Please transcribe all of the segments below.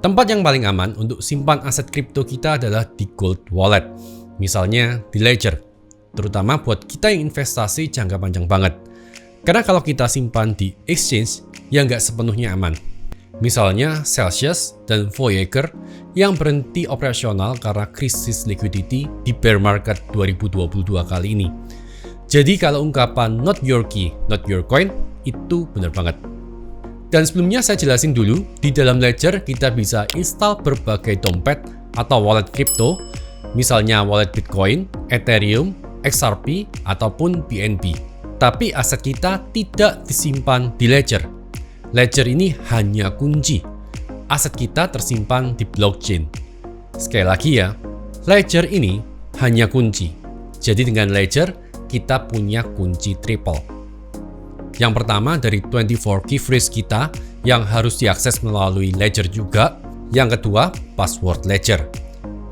Tempat yang paling aman untuk simpan aset kripto kita adalah di Gold Wallet, misalnya di Ledger, terutama buat kita yang investasi jangka panjang banget. Karena kalau kita simpan di exchange, ya nggak sepenuhnya aman. Misalnya Celsius dan Voyager yang berhenti operasional karena krisis liquidity di bear market 2022 kali ini. Jadi kalau ungkapan not your key, not your coin, itu benar banget. Dan sebelumnya saya jelasin dulu, di dalam Ledger kita bisa install berbagai dompet atau wallet kripto, misalnya wallet Bitcoin, Ethereum, XRP, ataupun BNB. Tapi aset kita tidak disimpan di Ledger. Ledger ini hanya kunci. Aset kita tersimpan di blockchain. Sekali lagi ya, Ledger ini hanya kunci. Jadi dengan Ledger, kita punya kunci triple. Yang pertama dari 24 key phrase kita yang harus diakses melalui Ledger juga. Yang kedua, password Ledger.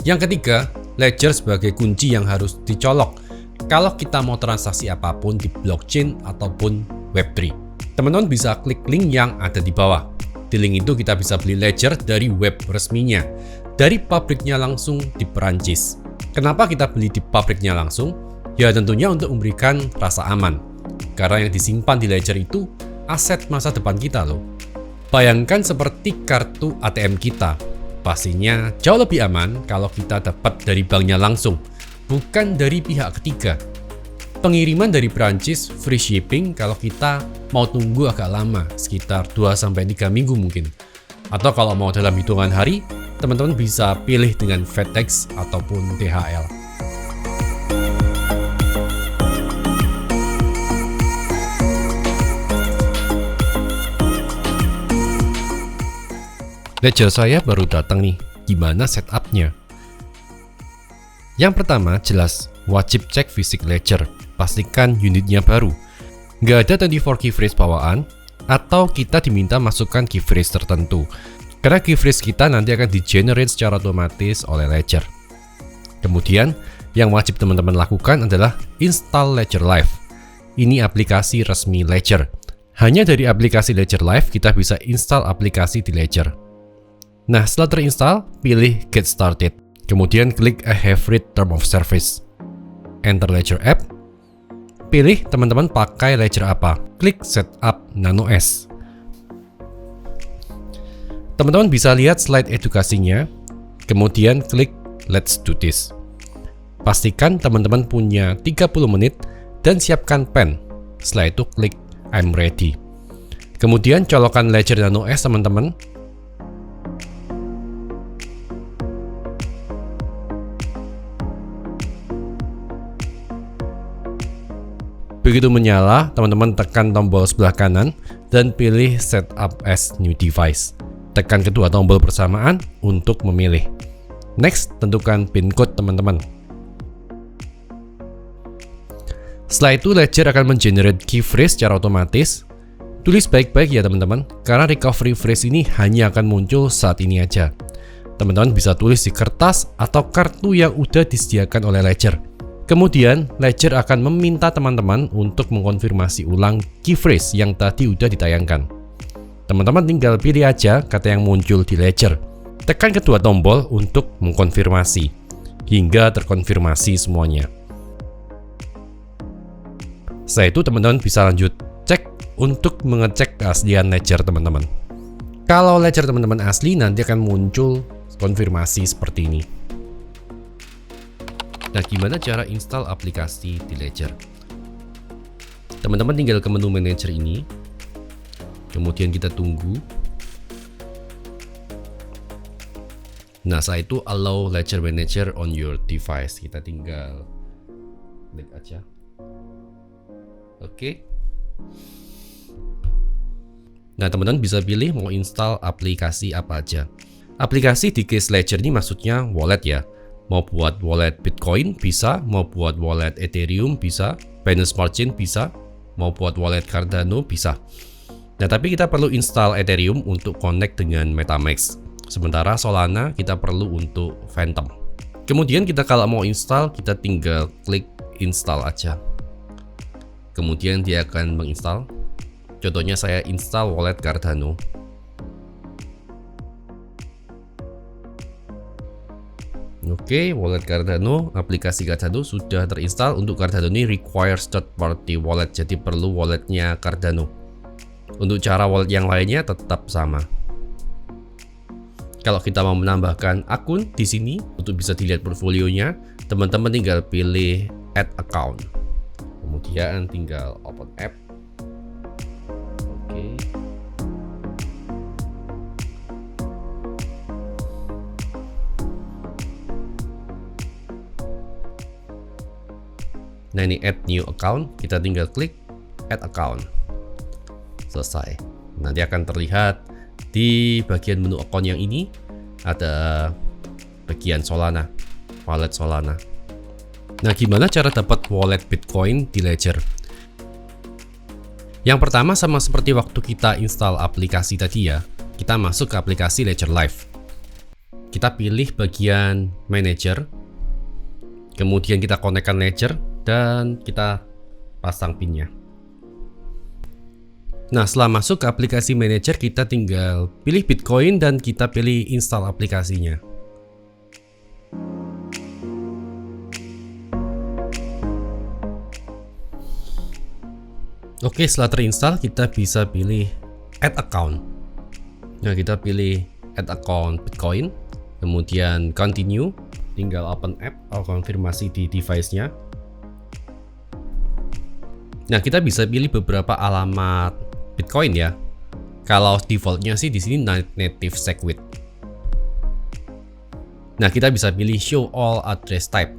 Yang ketiga, Ledger sebagai kunci yang harus dicolok kalau kita mau transaksi apapun di blockchain ataupun Web3. Teman-teman bisa klik link yang ada di bawah. Di link itu kita bisa beli Ledger dari web resminya, dari pabriknya langsung di Perancis. Kenapa kita beli di pabriknya langsung? Ya tentunya untuk memberikan rasa aman. Karena yang disimpan di Ledger itu aset masa depan kita loh. Bayangkan seperti kartu ATM kita. Pastinya jauh lebih aman kalau kita dapat dari banknya langsung, bukan dari pihak ketiga. Pengiriman dari Perancis free shipping kalau kita mau tunggu agak lama, sekitar 2-3 minggu mungkin. Atau kalau mau dalam hitungan hari, teman-teman bisa pilih dengan FedEx ataupun DHL. Ledger saya baru datang nih, gimana setupnya? Yang pertama jelas, wajib cek fisik Ledger, pastikan unitnya baru. Nggak ada 24 key phrase bawaan, atau kita diminta masukkan key phrase tertentu. Karena key phrase kita nanti akan di-generate secara otomatis oleh Ledger. Kemudian, yang wajib teman-teman lakukan adalah install Ledger Live. Ini aplikasi resmi Ledger. Hanya dari aplikasi Ledger Live kita bisa install aplikasi di Ledger. Nah, setelah terinstall, pilih Get Started. Kemudian klik I have read term of service. Enter Ledger app. Pilih teman-teman pakai Ledger apa. Klik Setup Nano S. Teman-teman bisa lihat slide edukasinya. Kemudian klik Let's do this. Pastikan teman-teman punya 30 menit dan siapkan pen. Setelah itu klik I'm ready. Kemudian colokkan Ledger Nano S teman-teman. Begitu menyala, teman-teman tekan tombol sebelah kanan dan pilih Setup as New Device. Tekan kedua tombol bersamaan untuk memilih. Next, tentukan PIN code teman-teman. Setelah itu, Ledger akan mengenerate key phrase secara otomatis. Tulis baik-baik ya teman-teman, karena recovery phrase ini hanya akan muncul saat ini aja. Teman-teman bisa tulis di kertas atau kartu yang udah disediakan oleh Ledger. Kemudian, Ledger akan meminta teman-teman untuk mengkonfirmasi ulang key phrase yang tadi udah ditayangkan. Teman-teman tinggal pilih aja kata yang muncul di Ledger. Tekan kedua tombol untuk mengkonfirmasi, hingga terkonfirmasi semuanya. Setelah itu teman-teman bisa lanjut cek untuk mengecek keaslian Ledger teman-teman. Kalau Ledger teman-teman asli, nanti akan muncul konfirmasi seperti ini. Nah, gimana cara install aplikasi di Ledger? Teman-teman tinggal ke menu manager ini. Kemudian kita tunggu. Nah, setelah itu allow Ledger Manager on your device. Kita tinggal klik aja. Oke. Nah, teman-teman bisa pilih mau install aplikasi apa aja. Aplikasi di case Ledger ini maksudnya wallet ya. Mau buat wallet Bitcoin bisa, mau buat wallet Ethereum bisa, Binance Smart Chain bisa, mau buat wallet Cardano bisa. Nah, tapi kita perlu install Ethereum untuk connect dengan MetaMask. Sementara Solana kita perlu untuk Phantom. Kemudian kita kalau mau install, kita tinggal klik install aja. Kemudian dia akan menginstal. Contohnya saya install wallet Cardano. Oke, wallet Cardano, aplikasi Cardano sudah terinstall. Untuk Cardano ini requires third party wallet, jadi perlu walletnya Cardano. Untuk cara wallet yang lainnya tetap sama. Kalau kita mau menambahkan akun di sini untuk bisa dilihat portfolionya, teman-teman tinggal pilih add account. Kemudian tinggal open app. Oke. Nah, ini add new account, kita tinggal klik add account. Selesai. Nanti akan terlihat di bagian menu account yang ini ada bagian Solana, wallet Solana. Nah, gimana cara dapat wallet Bitcoin di Ledger? Yang pertama sama seperti waktu kita install aplikasi tadi ya, kita masuk ke aplikasi Ledger Live. Kita pilih bagian manager, kemudian kita konekkan Ledger dan kita pasang pinnya. Nah, setelah masuk ke aplikasi manager, kita tinggal pilih Bitcoin dan kita pilih install aplikasinya. Oke, setelah terinstall kita bisa pilih add account. Nah, kita pilih add account Bitcoin, kemudian continue, tinggal open app atau konfirmasi di device-nya. Nah, kita bisa pilih beberapa alamat Bitcoin ya. Kalau defaultnya sih di sini native SegWit. Nah, kita bisa pilih show all address type.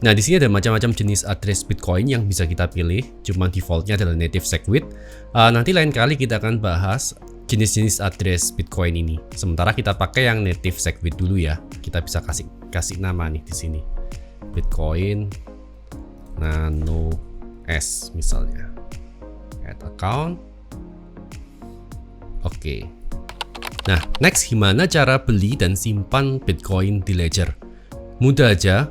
Nah, di sini ada macam-macam jenis address Bitcoin yang bisa kita pilih. Cuma defaultnya adalah native SegWit. Nanti lain kali kita akan bahas jenis-jenis address Bitcoin ini. Sementara kita pakai yang native SegWit dulu ya. Kita bisa kasih nama nih di sini. Bitcoin Nano S misalnya. Add account. Oke. Nah, next gimana cara beli dan simpan Bitcoin di Ledger? Mudah aja.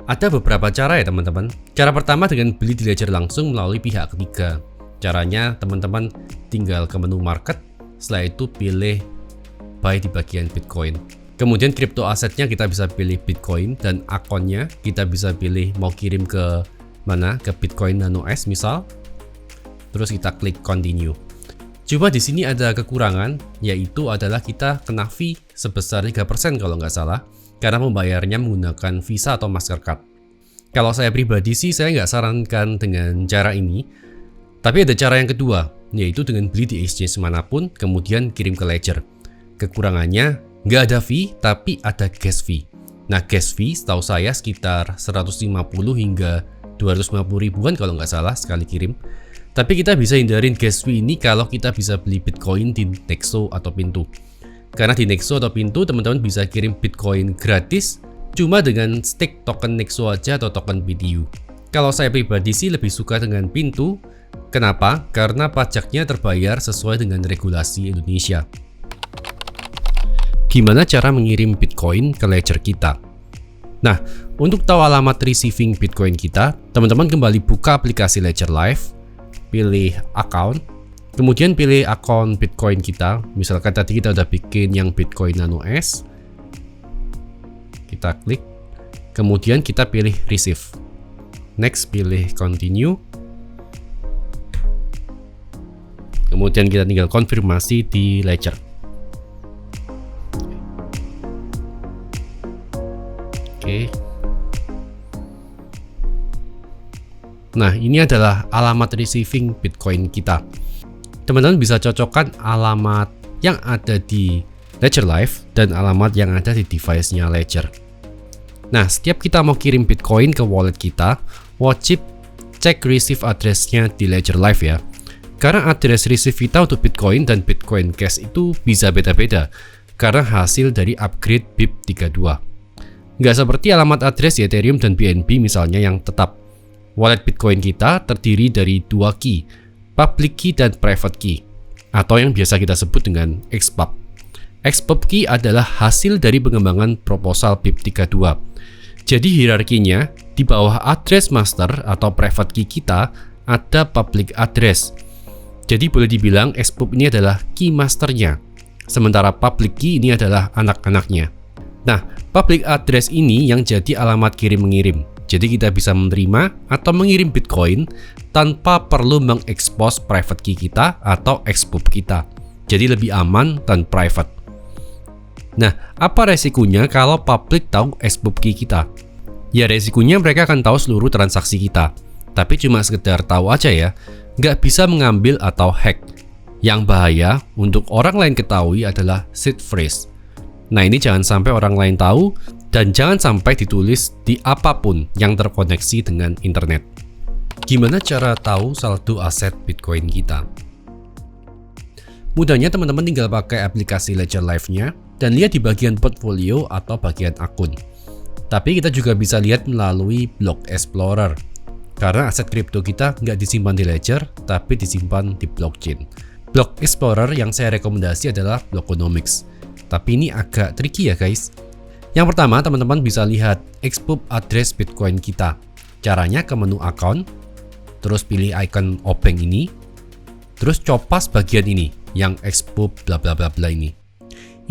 Ada beberapa cara ya teman-teman. Cara pertama dengan beli di Ledger langsung melalui pihak ketiga. Caranya teman-teman tinggal ke menu market, setelah itu pilih buy di bagian Bitcoin. Kemudian crypto asetnya kita bisa pilih Bitcoin dan akunnya kita bisa pilih mau kirim ke mana, ke Bitcoin Nano S misal. Terus kita klik continue. Cuma di sini ada kekurangan, yaitu adalah kita kena fee sebesar 3% kalau nggak salah, karena membayarnya menggunakan Visa atau Mastercard. Kalau saya pribadi sih saya nggak sarankan dengan cara ini, tapi ada cara yang kedua, yaitu dengan beli di exchange manapun, kemudian kirim ke Ledger. Kekurangannya nggak ada fee, tapi ada gas fee. Nah, gas fee setahu saya sekitar 150 hingga 250 ribuan kalau nggak salah sekali kirim. Tapi kita bisa hindarin gas fee ini kalau kita bisa beli Bitcoin di Nexo atau Pintu. Karena di Nexo atau Pintu teman-teman bisa kirim Bitcoin gratis cuma dengan stake token Nexo aja atau token BTU. Kalau saya pribadi sih lebih suka dengan Pintu. Kenapa? Karena pajaknya terbayar sesuai dengan regulasi Indonesia. Gimana cara mengirim Bitcoin ke Ledger kita? Nah, untuk tahu alamat receiving Bitcoin kita, teman-teman kembali buka aplikasi Ledger Live, pilih account, kemudian pilih akun Bitcoin kita. Misalkan tadi kita udah bikin yang Bitcoin Nano S, kita klik, kemudian kita pilih receive. Next pilih continue, kemudian kita tinggal konfirmasi di Ledger. Oke. Nah, ini adalah alamat receiving Bitcoin kita. Teman-teman bisa cocokkan alamat yang ada di Ledger Live dan alamat yang ada di device-nya Ledger. Nah, setiap kita mau kirim Bitcoin ke wallet kita, wajib cek receive address-nya di Ledger Live ya. Karena address receive kita untuk Bitcoin dan Bitcoin Cash itu bisa beda-beda karena hasil dari upgrade BIP32. Nggak seperti alamat address Ethereum dan BNB misalnya yang tetap. Wallet Bitcoin kita terdiri dari dua key, public key dan private key, atau yang biasa kita sebut dengan XPub. XPub key adalah hasil dari pengembangan proposal BIP32. Jadi hierarkinya, di bawah address master atau private key kita ada public address. Jadi boleh dibilang XPub ini adalah key masternya, sementara public key ini adalah anak-anaknya. Nah, public address ini yang jadi alamat kirim-mengirim. Jadi kita bisa menerima atau mengirim Bitcoin tanpa perlu mengekspos private key kita atau expub kita. Jadi lebih aman dan private. Nah, apa resikonya kalau public tahu expub key kita? Ya resikonya mereka akan tahu seluruh transaksi kita. Tapi cuma sekedar tahu aja ya, nggak bisa mengambil atau hack. Yang bahaya untuk orang lain ketahui adalah seed phrase. Nah ini jangan sampai orang lain tahu dan jangan sampai ditulis di apapun yang terkoneksi dengan internet. Gimana cara tahu saldo aset Bitcoin kita? Mudahnya teman-teman tinggal pakai aplikasi Ledger Live-nya dan lihat di bagian portfolio atau bagian akun. Tapi kita juga bisa lihat melalui Block Explorer. Karena aset kripto kita nggak disimpan di Ledger, tapi disimpan di blockchain. Block Explorer yang saya rekomendasi adalah Blockonomics. Tapi ini agak tricky ya guys. Yang pertama, teman-teman bisa lihat expub address Bitcoin kita. Caranya ke menu account, terus pilih icon obeng ini, terus copas bagian ini, yang expub bla bla bla bla ini.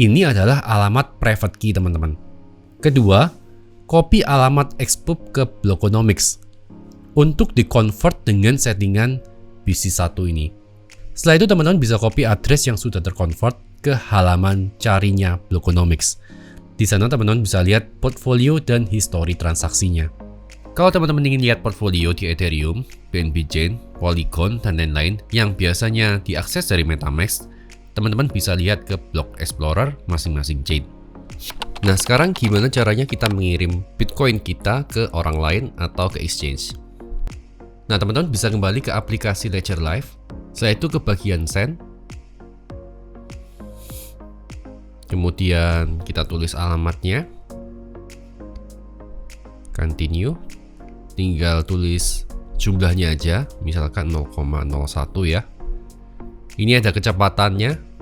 Ini adalah alamat private key teman-teman. Kedua, copy alamat expub ke Blockonomics untuk di-convert dengan settingan BC1 ini. Setelah itu teman-teman bisa copy address yang sudah terconvert ke halaman carinya Blockonomics. Di sana teman-teman bisa lihat portfolio dan histori transaksinya. Kalau teman-teman ingin lihat portfolio di Ethereum, BNB Chain, Polygon, dan lain-lain yang biasanya diakses dari MetaMask, teman-teman bisa lihat ke Block Explorer masing-masing chain. Nah sekarang gimana caranya kita mengirim Bitcoin kita ke orang lain atau ke exchange? Nah teman-teman bisa kembali ke aplikasi Ledger Live, setelah itu ke bagian Send. Kemudian kita tulis alamatnya, continue, tinggal tulis jumlahnya aja, misalkan 0,01 ya. Ini ada kecepatannya,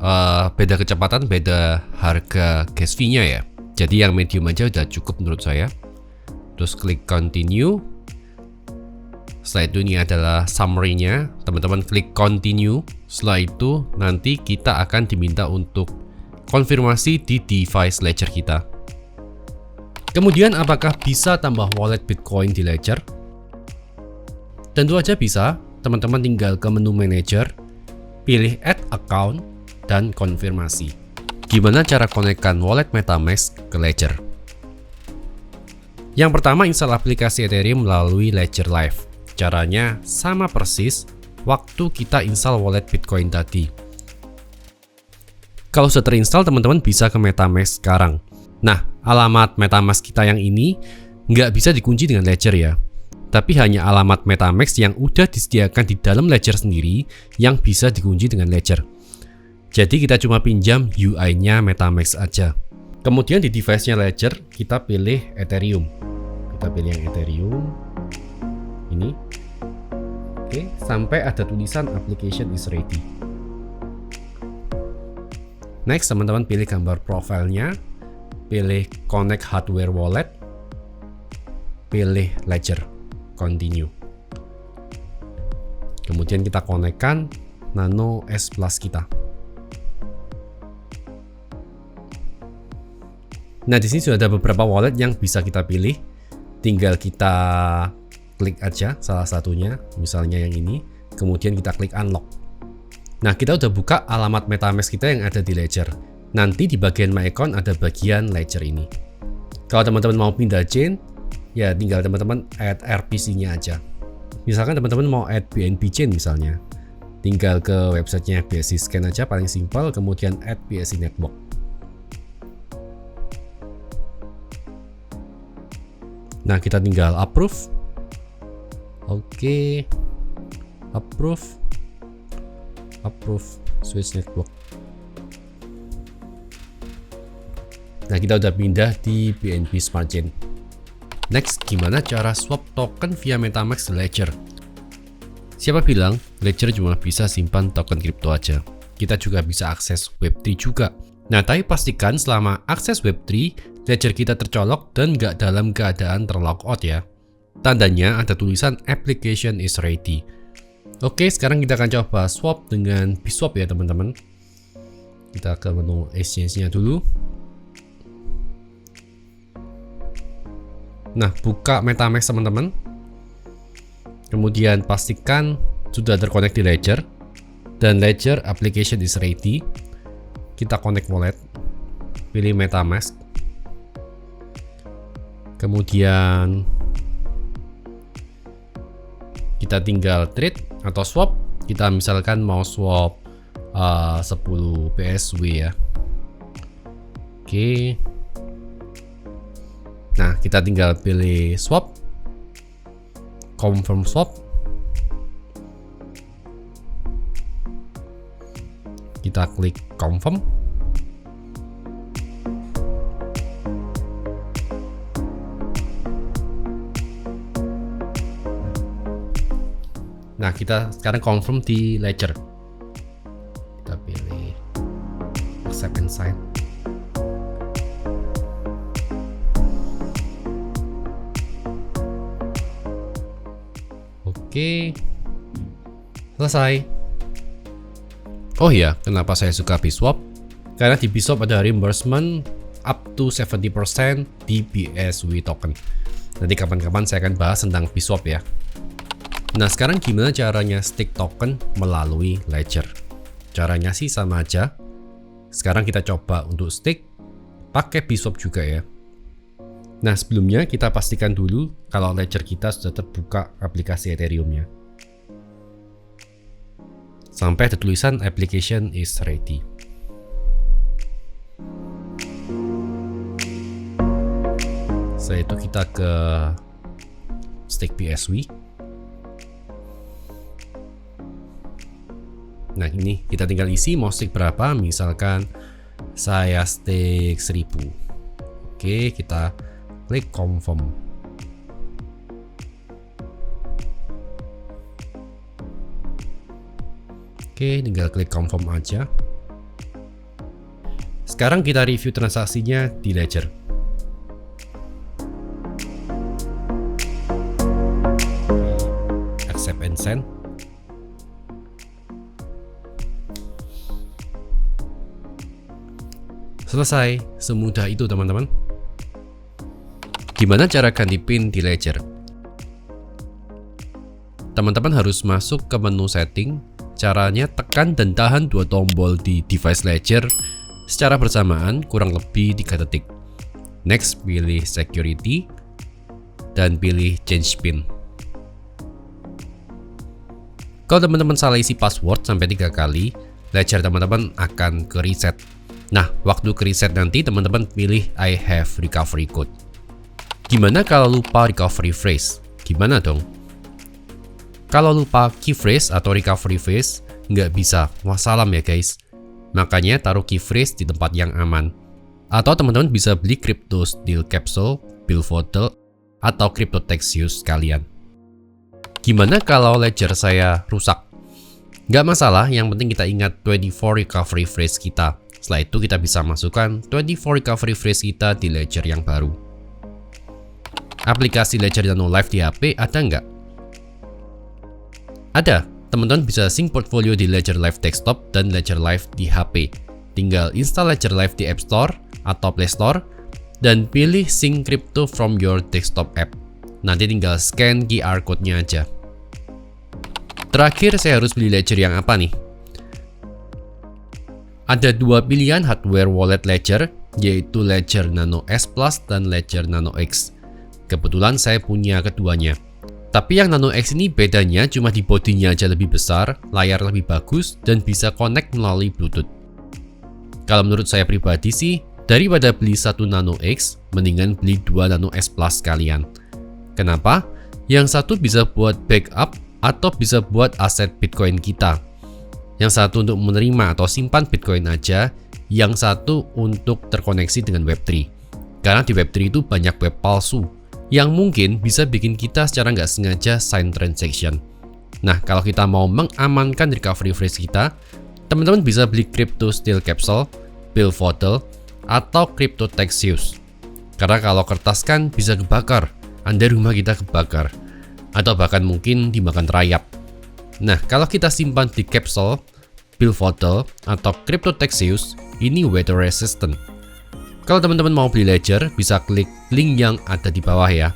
beda kecepatan, beda harga gas fee-nya ya. Jadi yang medium aja udah cukup menurut saya. Terus klik continue. Setelah itu ini adalah summary-nya, teman-teman klik continue. Setelah itu nanti kita akan diminta untuk konfirmasi di device Ledger kita. Kemudian apakah bisa tambah wallet Bitcoin di Ledger? Tentu aja bisa, teman-teman tinggal ke menu manager, pilih add account, dan konfirmasi. Gimana cara konekkan wallet MetaMask ke Ledger? Yang pertama install aplikasi Ethereum melalui Ledger Live. Caranya sama persis waktu kita install wallet Bitcoin tadi. Kalau sudah terinstall, teman-teman bisa ke MetaMask sekarang. Nah, alamat MetaMask kita yang ini nggak bisa dikunci dengan Ledger ya. Tapi hanya alamat MetaMask yang udah disediakan di dalam Ledger sendiri yang bisa dikunci dengan Ledger. Jadi kita cuma pinjam UI-nya MetaMask aja. Kemudian di device-nya Ledger, kita pilih Ethereum. Kita pilih yang Ethereum. Ini. Oke, sampai ada tulisan application is ready. Next, teman-teman pilih gambar profilnya, pilih connect hardware wallet, pilih Ledger, continue. Kemudian kita konekkan Nano S Plus kita. Nah, di sini sudah ada beberapa wallet yang bisa kita pilih. Tinggal kita klik aja salah satunya, misalnya yang ini. Kemudian kita klik unlock. Nah, kita udah buka alamat MetaMask kita yang ada di Ledger. Nanti di bagian My Account ada bagian Ledger ini. Kalau teman-teman mau pindah chain, ya tinggal teman-teman add RPC-nya aja. Misalkan teman-teman mau add BNB chain misalnya, tinggal ke websitenya BSC Scan aja, paling simpel, kemudian add BSC Network. Nah, kita tinggal approve. Oke. Approve. Switch network. Nah, kita udah pindah di BNB Smart Chain. Next, gimana cara swap token via MetaMask ke Ledger? Siapa bilang Ledger cuma bisa simpan token kripto aja? Kita juga bisa akses Web3 juga. Nah, tapi pastikan selama akses Web3, Ledger kita tercolok dan nggak dalam keadaan terlogout ya. Tandanya ada tulisan application is ready. Oke, sekarang kita akan coba swap dengan Bswap ya teman-teman. Kita ke menu exchange-nya dulu. Nah, buka MetaMask teman-teman. Kemudian pastikan sudah terkonek di Ledger. Dan Ledger application is ready. Kita connect wallet. Pilih MetaMask. Kemudian kita tinggal trade atau swap. Kita misalkan mau swap 10 BSW ya. Oke. Nah, kita tinggal pilih swap, confirm swap. Kita klik confirm. Nah, kita sekarang confirm di Ledger. Kita pilih accept and sign. Oke, selesai. Oh iya, kenapa saya suka Bswap? Karena di Bswap ada reimbursement up to 70% di BSW token. Nanti kapan-kapan saya akan bahas tentang Bswap ya. Nah, sekarang gimana caranya stake token melalui Ledger? Caranya sih sama aja. Sekarang kita coba untuk stake pakai Bswap juga ya. Nah, sebelumnya kita pastikan dulu kalau Ledger kita sudah terbuka aplikasi Ethereum-nya. Sampai ada tulisan application is ready. Setelah itu kita ke stake BSW. Nah, ini kita tinggal isi mau stake berapa. Misalkan saya stake 1000. Oke, kita klik confirm. Oke, tinggal klik confirm aja. Sekarang kita review transaksinya di Ledger. Accept and send. Selesai, semudah itu teman-teman. Gimana cara ganti PIN di Ledger? Teman-teman harus masuk ke menu setting. Caranya tekan dan tahan dua tombol di device Ledger secara bersamaan kurang lebih 3 detik. Next, pilih security dan pilih change PIN. Kalau teman-teman salah isi password sampai 3 kali, Ledger teman-teman akan ke reset. Nah, waktu ke reset nanti teman-teman pilih I have recovery code. Gimana kalau lupa recovery phrase? Gimana dong? Kalau lupa key phrase atau recovery phrase, nggak bisa. Wassalam ya guys. Makanya taruh key phrase di tempat yang aman. Atau teman-teman bisa beli crypto steel capsule, bill vote, atau crypto Texius sekalian. Gimana kalau ledger saya rusak? Nggak masalah, yang penting kita ingat 24 recovery phrase kita. Setelah itu kita bisa masukkan 24 recovery phrase kita di ledger yang baru. Aplikasi Ledger Nano Live di HP ada nggak? Ada. Teman-teman bisa sync portfolio di Ledger Live Desktop dan Ledger Live di HP. Tinggal install Ledger Live di App Store atau Play Store dan pilih sync crypto from your desktop app. Nanti tinggal scan QR code-nya aja. Terakhir, saya harus beli Ledger yang apa nih? Ada 2 pilihan hardware wallet Ledger, yaitu Ledger Nano S Plus dan Ledger Nano X. Kebetulan saya punya keduanya. Tapi yang Nano X ini bedanya cuma di bodinya aja lebih besar, layar lebih bagus, dan bisa connect melalui Bluetooth. Kalau menurut saya pribadi sih, daripada beli satu Nano X, mendingan beli 2 Nano S Plus sekalian. Kenapa? Yang satu bisa buat backup atau bisa buat aset Bitcoin kita. Yang satu untuk menerima atau simpan Bitcoin aja, yang satu untuk terkoneksi dengan Web3. Karena di Web3 itu banyak web palsu yang mungkin bisa bikin kita secara nggak sengaja sign transaction. Nah, kalau kita mau mengamankan recovery phrase kita, teman-teman bisa beli crypto steel capsule, bill vote, atau crypto Texius. Karena kalau kertas kan bisa kebakar, andai rumah kita kebakar, atau bahkan mungkin dimakan rayap. Nah, kalau kita simpan di capsule, bill vote, atau crypto Texius, ini weather resistant. Kalau teman-teman mau beli Ledger, bisa klik link yang ada di bawah ya.